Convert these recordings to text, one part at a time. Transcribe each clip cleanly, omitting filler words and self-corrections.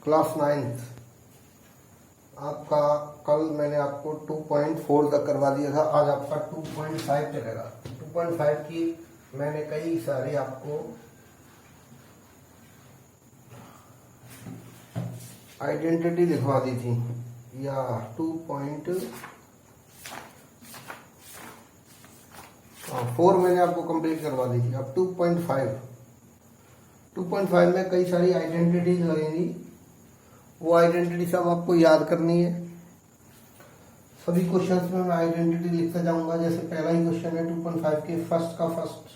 Class 9th आपका कल मैंने आपको 2.4 तक करवा दिया था। आज आपका 2.5 चलेगा। 2.5 की मैंने कई सारे आपको आइडेंटिटी लिखवा दी थी, या 2.4 मैंने आपको कंप्लीट करवा दी थी। अब 2.5 में कई सारी आइडेंटिटीज लगेंगी। वो आइडेंटिटी सब आपको याद करनी है। सभी क्वेश्चंस में मैं आइडेंटिटी लिखता जाऊंगा। जैसे पहला ही क्वेश्चन है 2.5 के फर्स्ट का फर्स्ट,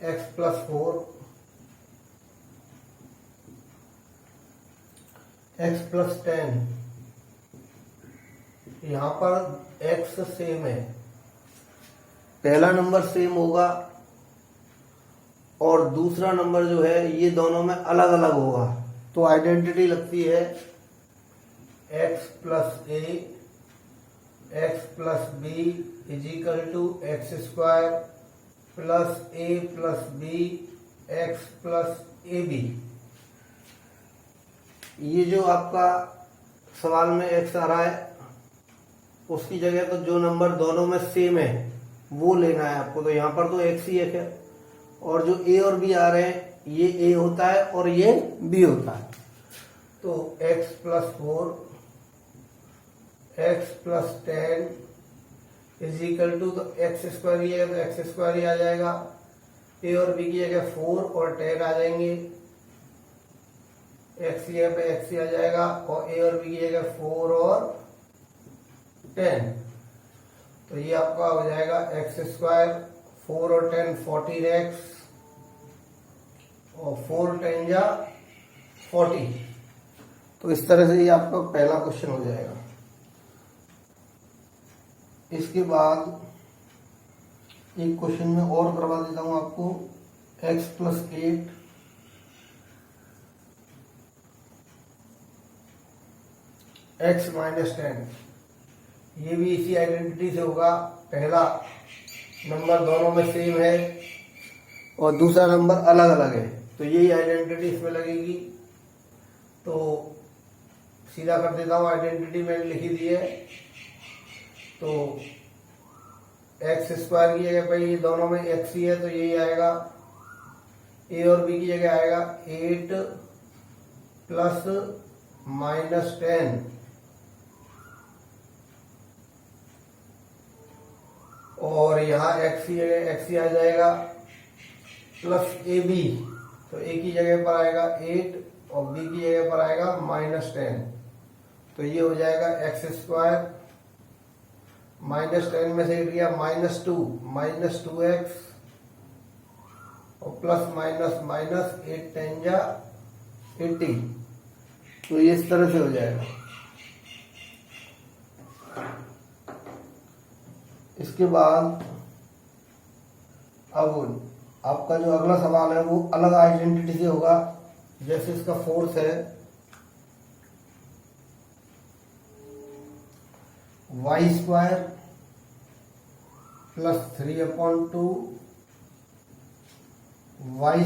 x + 4 x + 10। यहां पर x सेम है, पहला नंबर सेम होगा और दूसरा नंबर जो है ये दोनों में अलग अलग होगा। तो आइडेंटिटी लगती है x + a x + b = x² + a + b x + ab। ये जो आपका सवाल में x आ रहा है उसकी जगह तो जो नंबर दोनों में सेम है वो लेना है आपको। तो यहाँ पर तो x ही है, और जो a और b आ रहे हैं ये a होता है और ये b होता है। तो x + 4 x + 10 = तो x² ही है तो x² ही आ जाएगा। a और b की जगह 4 और 10 आ जाएंगे, x की जगह पे x ही आ जाएगा, और a और b की जगह 4 और 10। तो ये आपका हो जाएगा x², 4 और 10 14x, और 4 10 जा 40। तो इस तरह से ये आपका पहला क्वेश्चन हो जाएगा। इसके बाद एक क्वेश्चन में और करवा देता हूं आपको, x + 8 x - 10। ये भी इसी आइडेंटिटी से होगा। पहला नंबर दोनों में सेम है और दूसरा नंबर अलग अलग है, तो यही आइडेंटिटी इसमें लगेगी। तो सीधा कर देता हूँ, आइडेंटिटी मैंने लिखी दी है। तो x² की जगह पर ये दोनों में x ही है तो यही आएगा। a और b की जगह आएगा 8 + -10, और यहाँ x की जगह x ही आ जाएगा, प्लस ab। तो a की जगह पर आएगा 8 और b की जगह पर आएगा -10। तो ये हो जाएगा x² -10 में से गया -2 -2x, और प्लस माइनस माइनस 8 10 जा 80। तो ये इस तरह से हो जाएगा। इसके बाद अब आपका जो अगला सवाल है वो अलग आइडेंटिटी से होगा। जैसे इसका फोर्स है y² + 3/2 y² -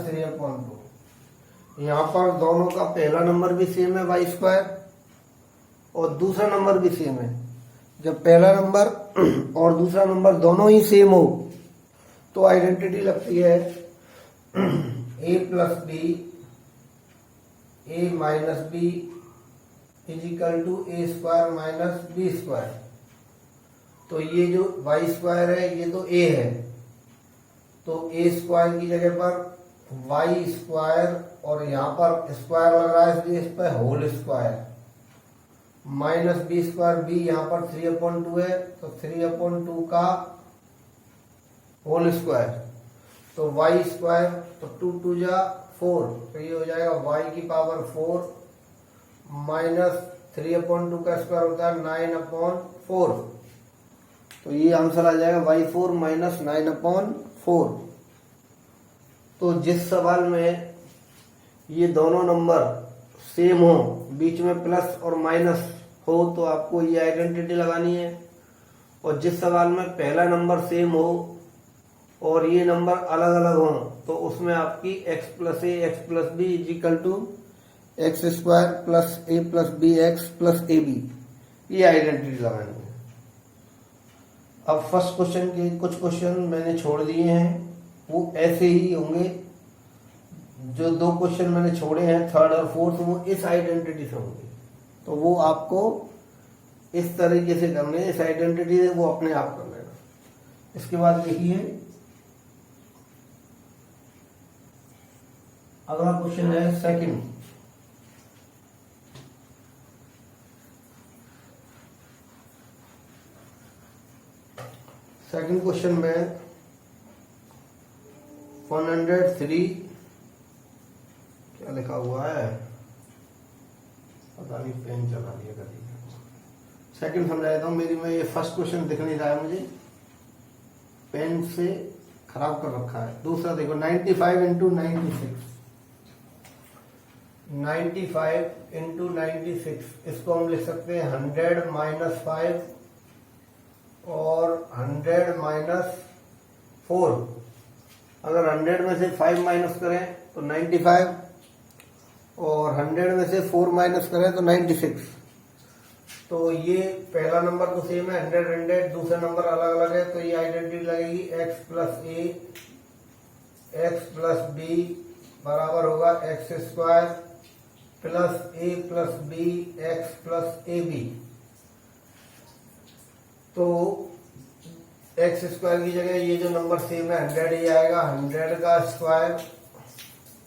3/2। यहाँ पर दोनों का पहला नंबर भी सेम है y² और दूसरा नंबर भी सेम है। जब पहला नंबर और दूसरा नंबर दोनों ही सेम हो तो आइडेंटिटी लगती है a + b a - b = a² - b²। तो ये जो y² है ये तो a है, तो a² की जगह पर y² और यहाँ पर स्क्वायर लग रहा है इसलिए इस पर होल स्क्वायर, -b², b यहाँ पर 3/2 है तो 3/2 का होल स्क्वायर। तो y² तो 2 2 जा 4, तो ये हो जाएगा y⁴ -3/2 का स्क्वायर होता है 9/4। तो ये आंसर आ जाएगा y4 - 9/4। तो जिस सवाल में ये दोनों नंबर सेम हो, बीच में प्लस और माइनस हो, तो आपको ये आइडेंटिटी लगानी है। और जिस सवाल में पहला नंबर सेम हो और ये नंबर अलग अलग हों तो उसमें आपकी x plus a x plus b is equal to x square plus a plus b x plus a b, ये आइडेंटिटी लगानी है। अब फर्स्ट क्वेश्चन के कुछ क्वेश्चन मैंने छोड़ दिए हैं, वो ऐसे ही होंगे। जो दो क्वेश्चन मैंने छोड़े हैं थर्ड और फोर्थ, वो इस आइडेंटिटी से होंगे, तो वो आपको इस तरीके से करने, इस आइडेंटिटी से वो अपने आप कर लेना। इसके बाद देखिए अगला क्वेश्चन है सेकंड। सेकंड क्वेश्चन में 103 क्या लिखा हुआ है, पता नहीं, पेन चला दिया कभी। सेकंड समझा देता हूँ, मेरी में ये फर्स्ट क्वेश्चन दिख नहीं रहा है मुझे, पेन से खराब कर रखा है। दूसरा देखो 95 इंटू 96, 95 इंटू 96, इसको हम लिख सकते हैं 100 माइनस 5 और 100 माइनस 4। अगर 100 में से 5 माइनस करें तो 95 और 100 में से 4 माइनस करें तो 96। तो ये पहला नंबर तो सेम है 100 100, दूसरा नंबर अलग अलग है, तो ये आइडेंटिटी लगेगी x plus a x plus b बराबर होगा x square plus a plus b x plus a b. तो एक्स स्क्वायर की जगह ये जो नंबर सेम है 100 ही आएगा, 100 का स्क्वायर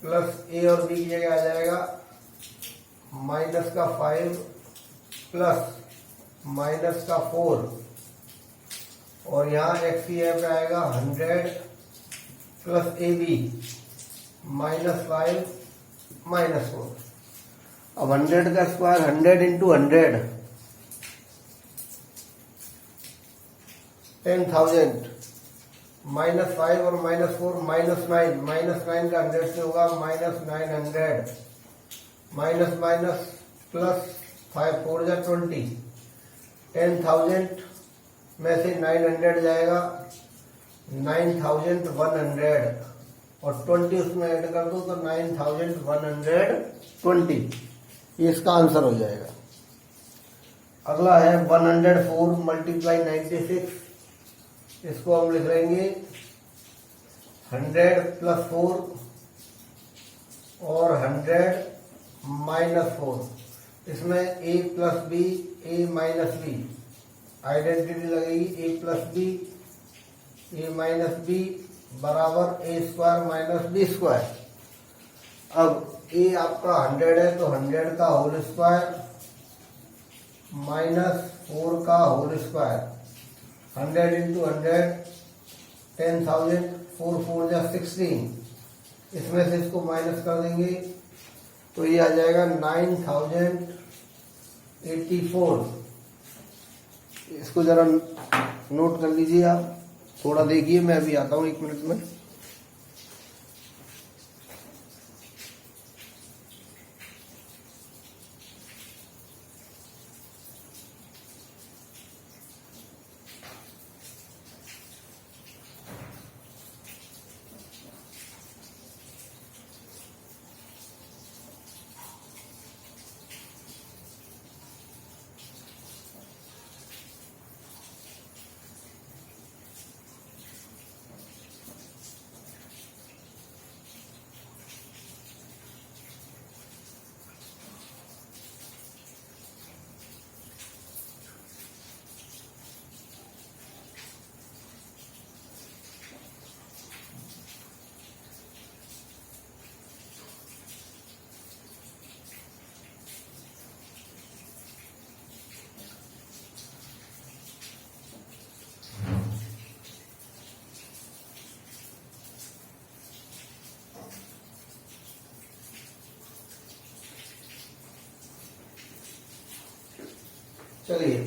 प्लस ए और बी की जगह आ जाएगा माइनस का 5 प्लस माइनस का 4, और यहाँ एक्स की जगह पे आएगा 100 plus a b minus 5 minus 4। अब 100 का स्क्वायर 100 इंटू 100 10,000, माइनस 5 और माइनस 4 माइनस 9, माइनस 9 का 100 से होगा माइनस 900, माइनस माइनस प्लस 5 4 जा 20, 10,000 में से 900 जाएगा 9,100 और 20 उसमें ऐड कर दो तो 9,120, ये इसका आंसर हो जाएगा। अगला है 104 मल्टीप्लाई 96, इसको हम लिख लेंगे 100 प्लस 4 और 100 माइनस 4, इसमें a plus b a minus b, identity लगेगी a plus b a minus b बराबर a square minus b square. अब a आपका 100 है तो 100 का होल स्क्वायर माइनस 4 का होल स्क्वायर, 100 इंटू 100 10,000, 4 4 जा 16, इसमें से इसको माइनस कर देंगे तो ये आ जाएगा 9,084। इसको जरा नोट कर लीजिए आप, थोड़ा देखिए, मैं अभी आता हूँ 1 मिनट में। चलिए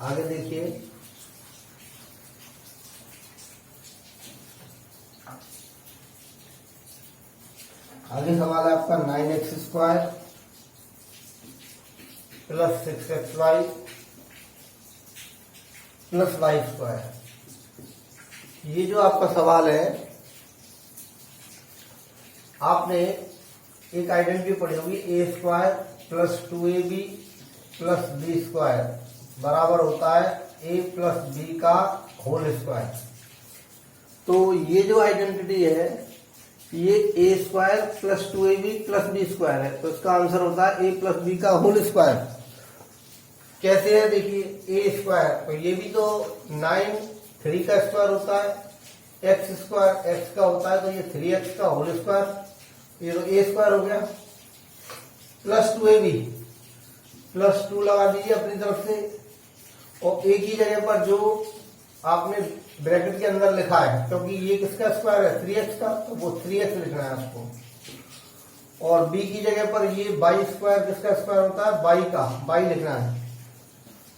आगे देखिए, आगे सवाल है आपका 9x square plus 6xy plus y square. ये जो आपका सवाल है, आपने एक आइडेंटिटी पढ़ी होगी, a square plus 2ab plus b square बराबर होता है ए प्लस बी का होल स्क्वायर। तो ये जो आइडेंटिटी है ये a square plus 2ab plus b square है, तो इसका आंसर होता है ए प्लस बी का होल स्क्वायर। कैसे है देखिए, ए स्क्वायर तो ये भी तो 9 3 का स्क्वायर होता है, एक्स स्क्वायर एक्स का होता है, तो ये 3x का होल स्क्वायर, ये तो ए स्क्वायर हो गया, प्लस 2ab प्लस 2 लगा दीजिए अपनी तरफ से, और ए की जगह पर जो आपने ब्रैकेट के अंदर लिखा है, क्योंकि ये किसका स्क्वायर है 3x का, तो वो 3x लिखना है उसको, और b की जगह पर ये y स्क्वायर किसका स्क्वायर होता है y का, y लिखना है,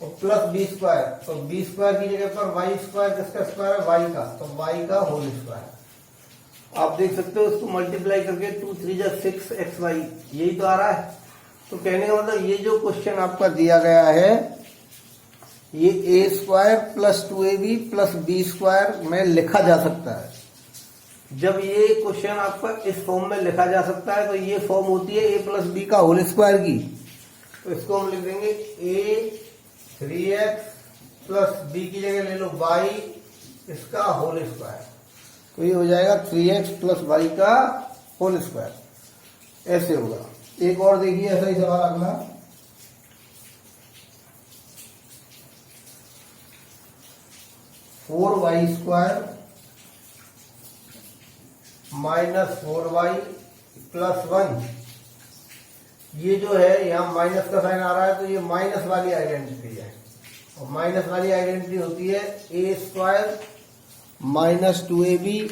और प्लस बी स्क्वायर, तो बी स्क्वायर की जगह पर y स्क्वायर किसका स्क्वायर है y का, तो y का होल स्क्वायर। आप देख सकते हो इसको मल्टीप्लाई करके 2 3 जा 6xy, यही तो आ रहा है। तो कहने का मतलब ये जो क्वेश्चन आपका दिया गया है ये a square plus 2ab plus b square में लिखा जा सकता है। जब ये क्वेश्चन आपका इस फॉर्म में लिखा जा सकता है तो ये फॉर्म होती है ए प्लस बी का होल स्क्वायर की, तो इसको हम लिख देंगे ए 3x प्लस बी की जगह ले लो y इसका होल स्क्वायर, तो ये हो जाएगा 3x प्लस y का होल स्क्वायर, ऐसे होगा। एक और देखिए ऐसा ही सवाल अगला, four y square minus 4y plus 1, ये जो है यहाँ माइनस का साइन आ रहा है, तो ये माइनस वाली आइडेंटिटी है, और माइनस वाली आइडेंटिटी होती है a square minus 2ab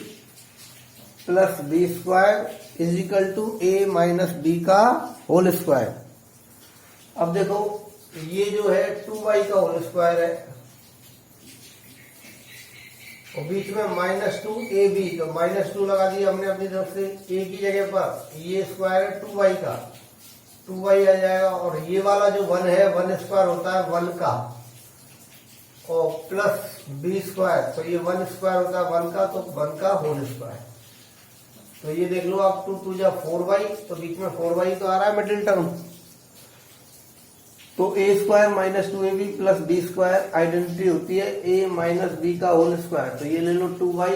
plus b square is equal to a minus b का होल स्क्वायर। अब देखो ये जो है 2y का होल स्क्वायर है, और बीच में -2ab, तो -2 लगा दिया हमने अपनी तरफ से, a की जगह पर ये स्क्वायर है 2y का, 2y आ जाएगा, और ये वाला जो 1 है 1 स्क्वायर होता है 1 का, और प्लस बी स्क्वायर, तो ये 1 स्क्वायर होता है 1 का, तो 1 का होल स्क्वायर। तो ये देख लो आप 2 2 जा 4y, तो बीच में 4y तो आ रहा है मिडिल टर्म, तो a square minus 2ab plus b square identity होती है ए माइनस बी का होल स्क्वायर, तो ये ले लो 2y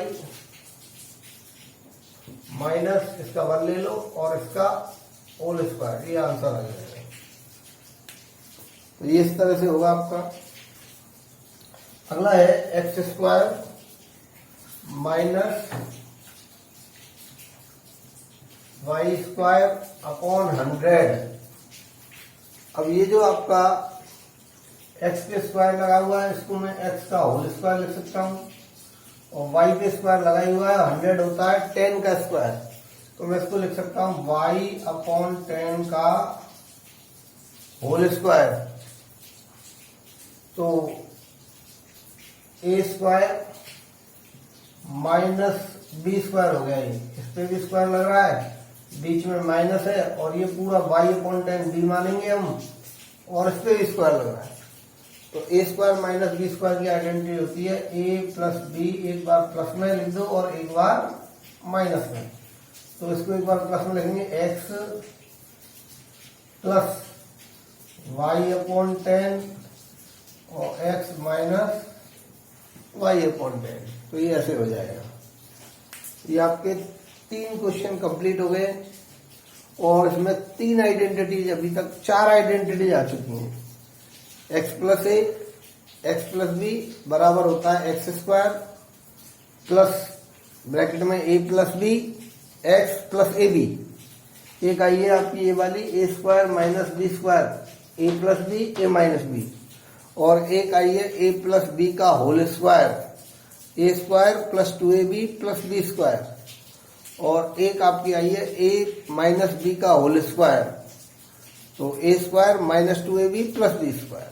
माइनस इसका 1 ले लो और इसका होल स्क्वायर, ये आंसर आ जाएगा। तो ये इस तरह से होगा आपका। अगला है x square minus y square upon 100। अब ये जो आपका x के स्क्वायर लगा हुआ है इसको मैं x का होल स्क्वायर लिख सकता हूं, और y के स्क्वायर लगाई हुआ है 100 होता है 10 का स्क्वायर, तो मैं इसको लिख सकता हूं y अपॉन 10 का होल स्क्वायर। तो a square minus b square हो गया, ये इस पे भी स्क्वायर लग रहा है, बीच में माइनस है, और ये पूरा y अपॉन 10 b मानेंगे हम, और इस पे भी स्क्वायर लग रहा है, तो a square minus b square की आइडेंटिटी होती है a प्लस बी, एक बार प्लस में लिख दो और एक बार माइनस में, तो इसको एक बार प्लस में लिखेंगे x प्लस y अपॉन 10 और x माइनस y अपॉन 10, तो ये ऐसे हो जाएगा। ये आपके 3 क्वेश्चन कंप्लीट हो गए, और इसमें 3 आइडेंटिटीज, अभी तक 4 आइडेंटिटीज आ चुकी हैं। x plus a x plus b बराबर होता है एक्स स्क्वायर प्लस ब्रैकेट में a plus b x plus a b. एक आई है आपकी ये वाली a square minus b square a plus b a minus b, और एक आई है ए प्लस बी का whole square a square plus 2ab plus b square, और एक आपकी आई है ए माइनस बी का होल स्क्वायर, तो a square minus 2ab plus b square.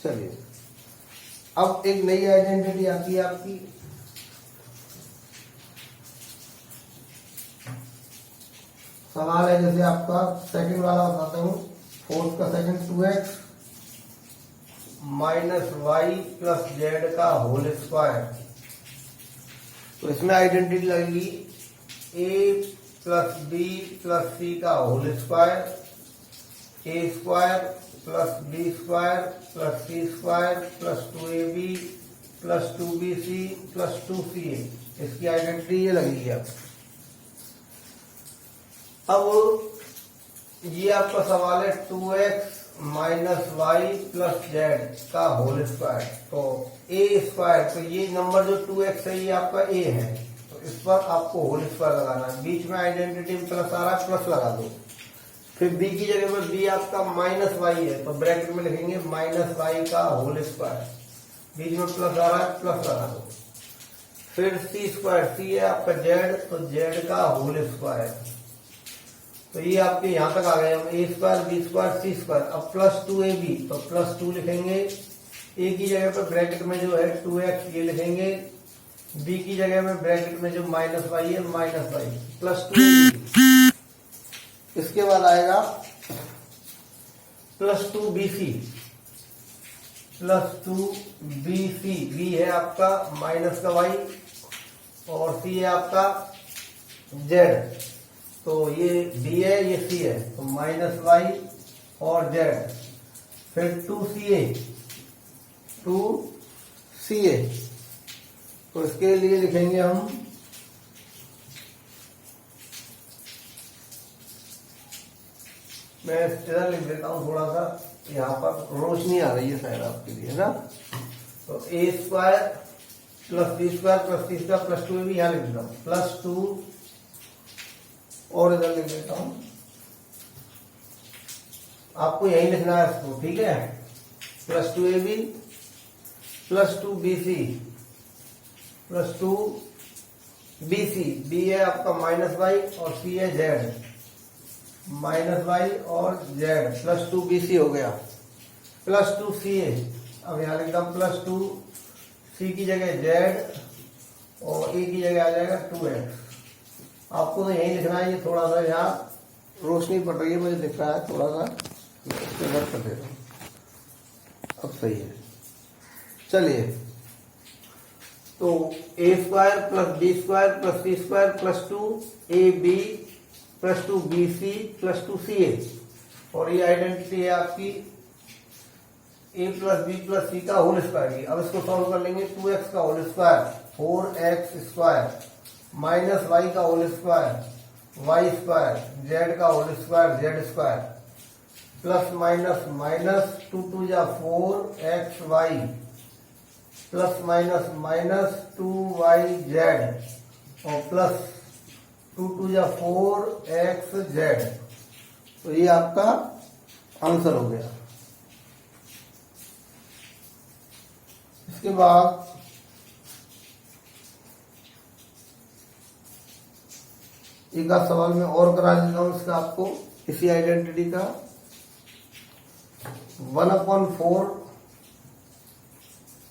चलिए अब एक नई आइडेंटिटी आती है आपकी, सवाल है जैसे आपका सेकंड वाला बताता हूं, फोर्थ का second 2x minus y plus z का होल स्क्वायर तो इसमें आइडेंटिटी लगेगी a plus b plus c का whole square, a square plus b square plus c square plus 2ab plus 2bc plus 2ca। इसकी identity ये लगेगी। अब ये आपका सवाल है 2x minus y plus z का होल स्क्वायर, तो ए स्क्वायर, तो ये नंबर जो 2x है ये आपका ए है, तो इस पर आपको होल स्क्वायर लगाना है। बीच में आइडेंटिटी में प्लस आ रहा है, प्लस लगा दो। फिर b की जगह पर b आपका माइनस वाई है, तो ब्रैकेट में लिखेंगे माइनस वाई का होल स्क्वायर, बीच में प्लस आ रहा है, प्लस लगा दो। फिर सी स्क्वायर, सी है आपका जेड, तो जेड का होल स्क्वायर, तो ये आपके यहां तक आ गए। हम ए स्क्वायर बी स्क्वायर सी स्क्वायर, अब प्लस 2ab, तो प्लस 2 लिखेंगे। ए की जगह पर ब्रैकेट में जो है 2x ये लिखेंगे, बी की जगह में ब्रैकेट में जो माइनस वाई है माइनस वाई प्लस 2ab। इसके बाद आएगा plus 2bc, plus 2bc, B है आपका माइनस का वाई और सी है आपका जेड, तो ये बी है ये सी है, तो माइनस वाई और जेड। फिर 2ca, तो इसके लिए लिखेंगे हम मैं इधर लिख देता हूं थोड़ा सा, यहाँ पर रोशनी आ रही है शायद आपके लिए ना। तो a square plus b square plus c square plus 2ab, यहाँ लिख देता हूँ प्लस 2, और इधर लिख देता हूं, आपको यही लिखना है इसको, ठीक है। Plus 2ab plus 2bc plus 2bc, B है आपका माइनस वाई और सी है जेड, माइनस वाई और जेड प्लस 2bc हो गया। प्लस 2ca, अब यहां लिखता हूं प्लस 2c की जगह जेड और ए की जगह आ जाएगा 2x। आपको तो यही लिखना है, ये थोड़ा सा यहाँ रोशनी पड़ रही है, मुझे दिख रहा है थोड़ा सा, इसको रख कर दे रहा हूँ, अब सही है। चलिए, तो a square plus b square plus c square plus 2ab plus 2bc plus 2ca, और ये आइडेंटिटी है आपकी a plus b plus c का होल स्क्वायर की। अब इसको सॉल्व कर लेंगे, 2x का whole square 4x square minus y का whole square y square, z का whole square z square, plus minus minus 2 2 जा 4xy plus minus minus 2yz और प्लस 2 2 जा 4xz। तो ये आपका आंसर हो गया। इसके बाद एक आध सवाल में और करा देता हूं इसका आपको, इसी आइडेंटिटी का। 1/4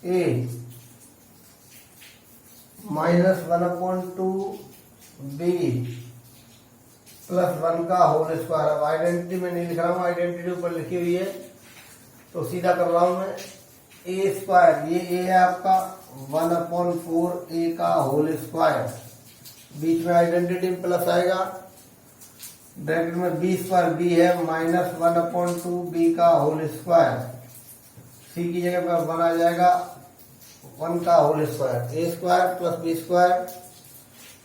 a माइनस 1/2 b प्लस 1 का होल स्क्वायर। अब आइडेंटिटी में नहीं लिख रहा हूं, आइडेंटिटी ऊपर लिखी हुई है, तो सीधा कर रहा हूं मैं। ए स्क्वायर, ये ए है आपका 1/4 a का होल स्क्वायर, बीच में आइडेंटिटी में प्लस आएगा, ब्रैकेट में बी स्क्वायर, बी है माइनस 1/2 बी का होल स्क्वायर, सी की जगह पर 1 आ जाएगा 1 का whole square, a square plus b square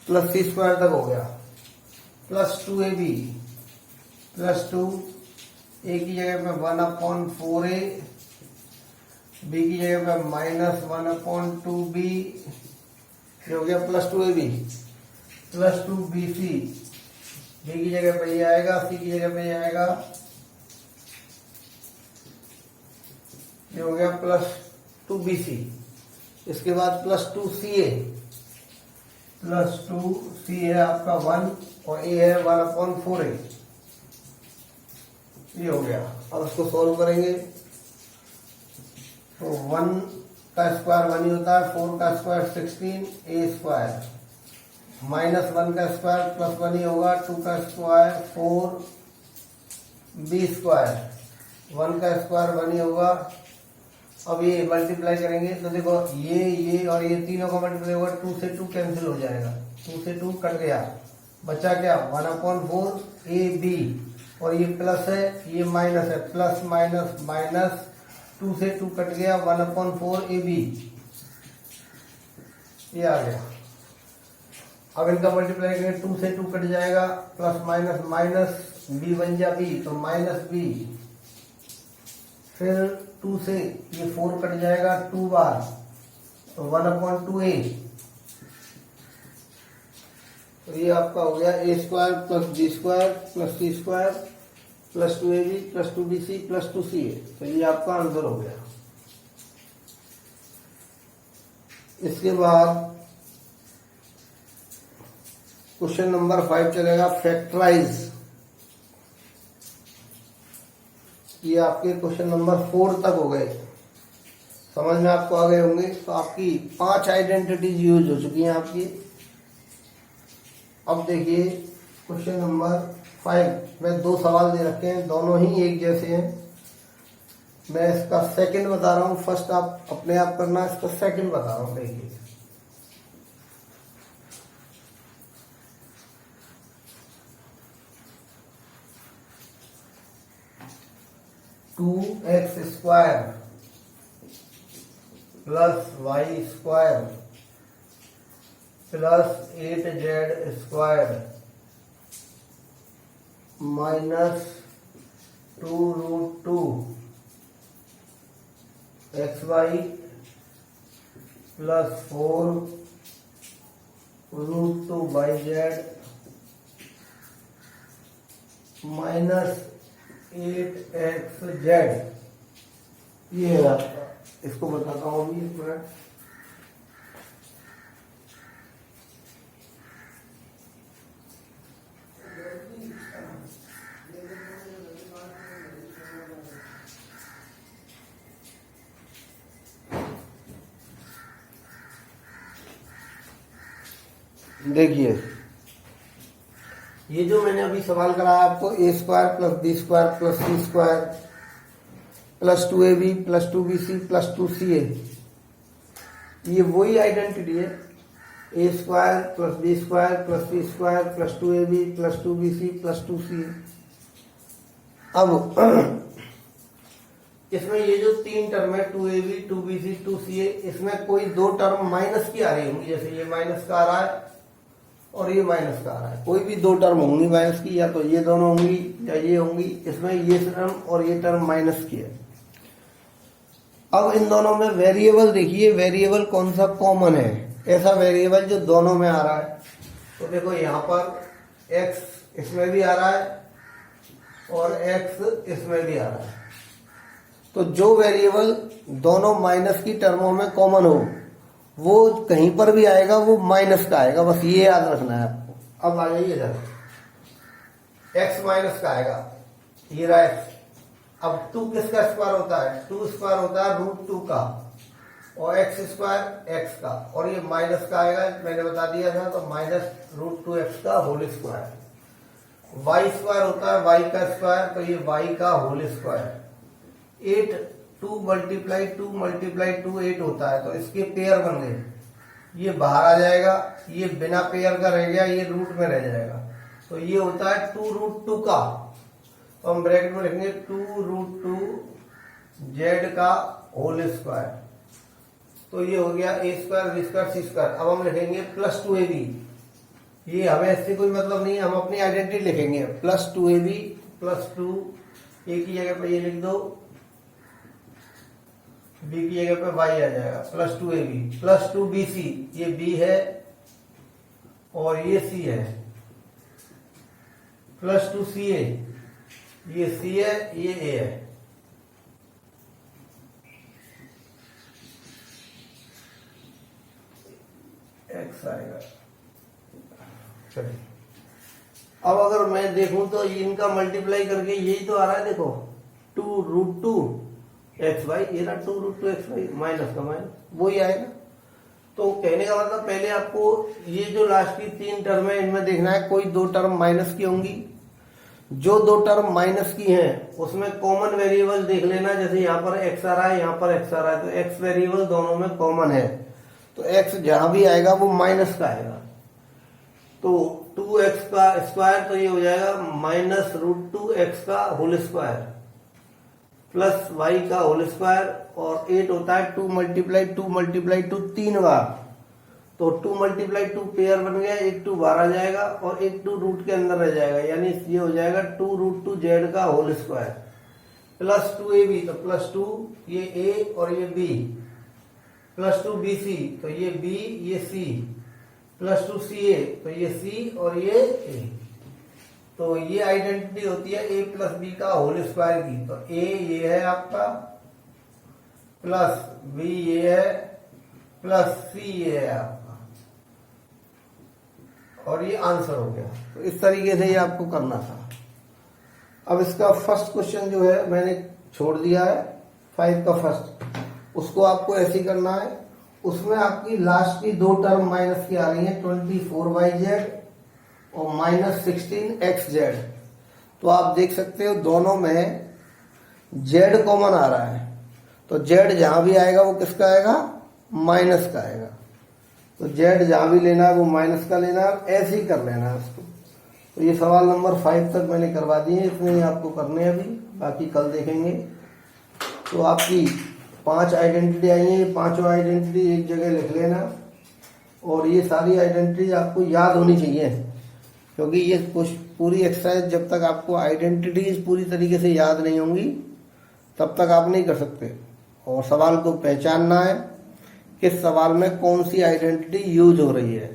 plus c square तक हो गया, प्लस 2ab प्लस 2, ए की जगह पे 1/4a, बी की जगह पे माइनस 1/2b, ये हो गया plus 2ab plus 2bc, B की जगह पे ये आएगा, सी की जगह पे ये आएगा, ये हो गया प्लस 2bc। इसके बाद प्लस 2ca, प्लस 2c है आपका 1 और a है 1/4a, ये हो गया। अब इसको सॉल्व करेंगे, तो 1 का स्क्वायर 1 ही होता है, 4 का स्क्वायर 16 a स्क्वायर माइनस 1 का स्क्वायर प्लस 1 ही होगा, 2 का स्क्वायर 4 b स्क्वायर, 1 का स्क्वायर 1 ही होगा, अब ये मल्टीप्लाई करेंगे तो देखो ये और ये तीनों का मल्टीप्लाई होगा, 2 से 2 कैंसिल हो जाएगा, 2 से 2 कट गया, बचा क्या 1/4 AB, और ये प्लस है ये माइनस है, प्लस माइनस माइनस 2 से 2 कट गया, 1/4 AB ये आ गया। अब इनका मल्टीप्लाई करेंगे 2 से 2 कट जाएगा, प्लस माइनस माइनस B बन जा B तो माइनस B, फिर 2 से ये 4 कट जाएगा 2 बार तो 1/2A, तो ये आपका हो गया A² plus B² plus C² plus 2AB plus 2BC plus 2CA, तो ये आपका आंसर हो गया। इसके बाद क्वेश्चन नंबर 5 चलेगा, फैक्टराइज। ये आपके क्वेश्चन नंबर 4 तक हो गए, समझ में आपको आ गए होंगे। तो आपकी 5 आइडेंटिटीज यूज हो चुकी हैं आपकी। अब देखिए क्वेश्चन नंबर 5 में 2 सवाल दे रखे हैं, दोनों ही एक जैसे हैं। मैं इसका सेकंड बता रहा हूँ, फर्स्ट आप अपने आप करना, इसका सेकंड बता रहा हूँ। देखिए 2x² plus y² plus 8z² minus 2√2 xy plus 4√2yz minus 8xz, ये है आपका। इसको बताता हूँ अभी एक मिनट। देखिए ये जो मैंने अभी सवाल कराया आपको, A² plus B² plus C² plus 2AB plus 2BC plus 2CA, ये वही आइडेंटिटी है। A² plus B² plus C² plus 2AB plus 2BC plus 2CA। अब इसमें ये जो 3 टर्म है 2AB 2BC 2CA, इसमें कोई 2 टर्म माइनस की आ रही होंगी, जैसे ये माइनस का आ रहा है और ये माइनस का आ रहा है। कोई भी 2 टर्म होंगी माइनस की, या तो ये दोनों होंगी या ये होंगी। इसमें ये टर्म और ये टर्म माइनस की है। अब इन दोनों में वेरिएबल देखिए, वेरिएबल कौन सा कॉमन है, ऐसा वेरिएबल जो दोनों में आ रहा है। तो देखो यहाँ पर x इसमें भी आ रहा है और x इसमें भी आ रहा है। तो जो वेरिएबल दोनों माइनस की टर्मों में कॉमन हो वो कहीं पर भी आएगा, वो माइनस का आएगा, बस ये याद रखना है आपको। अब आ जाइए इधर, x माइनस का आएगा, ये रहा x। अब 2 किसका स्क्वायर होता है, 2 स्क्वायर होता है √2 का, और x² x का, और ये माइनस का आएगा, मैंने बता दिया था। तो माइनस √2x का होल स्क्वायर। y² होता है y का स्क्वायर, तो ये y का होल स्क्वायर। 8 2 मल्टीप्लाई 2 मल्टीप्लाई 2 8 होता है, तो इसके पेयर बन गए। ये बाहर आ जाएगा, ये बिना पेयर का रह गया, ये रूट में रह जाएगा। तो ये होता है 2√2 का, तो हम ब्रैकेट में लिखेंगे 2√2 z का होल स्क्वायर। तो ये हो गया A² B² C²। अब हम लिखेंगे प्लस 2AB। ये हमें इससे कोई मतलब नहीं है, हम अपनी आइडेंटिटी लिखेंगे प्लस 2AB प्लस 2, A की जगह पर ये लिख दो, B की जगह पे y आ जाएगा, प्लस 2AB प्लस 2BC, ये B है और ये C है, प्लस 2CA, ये C है ये A है। x आएगा। चलिए अब अगर मैं देखूं तो इनका मल्टीप्लाई करके यही तो आ रहा है, देखो 2√2 xy, ये ना 2√2 xy माइनस का माइनस वही आएगा। तो कहने का मतलब पहले आपको ये जो लास्ट की 3 टर्म है इनमें देखना है कोई 2 टर्म माइनस की होंगी। जो दो टर्म माइनस की हैं उसमें कॉमन वेरिएबल देख लेना। जैसे यहाँ पर एक्स आ रहा है, यहाँ पर एक्स आ रहा है, तो एक्स वेरिएबल दोनों में कॉमन है, तो एक्स जहां भी आएगा वो माइनस का आएगा। तो 2x का स्क्वायर तो ये हो जाएगा -√2x का होल स्क्वायर प्लस y का होल स्क्वायर, और 8 होता है 2 × 2 3 बार, तो 2 × 2 पेयर बन गया, एक 2 बाहर आ जाएगा और एक 2 रूट के अंदर रह जाएगा, यानी ये हो जाएगा 2√2z का होल स्क्वायर प्लस 2ab, तो +2 ये a और ये b, +2bc, तो ये b ये c, +2ca, तो ये c और ये a। तो ये आइडेंटिटी होती है a + b का होल स्क्वायर की। तो a ये है आपका, प्लस b ये है, प्लस c ये है आपका, और ये आंसर हो गया। तो इस तरीके से ये आपको करना था। अब इसका फर्स्ट क्वेश्चन जो है मैंने छोड़ दिया है, 5 का फर्स्ट, उसको आपको ऐसे ही करना है। उसमें आपकी लास्ट की दो टर्म माइनस की आ रही है, 24yz और -16xz। तो आप देख सकते हो दोनों में z कॉमन आ रहा है, तो z जहां भी आएगा वो किसका आएगा, माइनस का आएगा। तो z जहां भी लेना है वो माइनस का लेना है, ऐसे ही कर लेना है उसको। तो ये सवाल नंबर 5 तक मैंने करवा दिए, इतने ही आपको करने हैं अभी, बाकी कल देखेंगे। तो आपकी 5 आइडेंटिटी आई है, ये पांचों आइडेंटिटी एक जगह लिख लेना, और ये सारी आइडेंटिटी आपको याद होनी चाहिए, क्योंकि ये पूरी एक्सरसाइज जब तक आपको आइडेंटिटीज पूरी तरीके से याद नहीं होंगी तब तक आप नहीं कर सकते। और सवाल को पहचानना है किस सवाल में कौन सी आइडेंटिटी यूज हो रही है।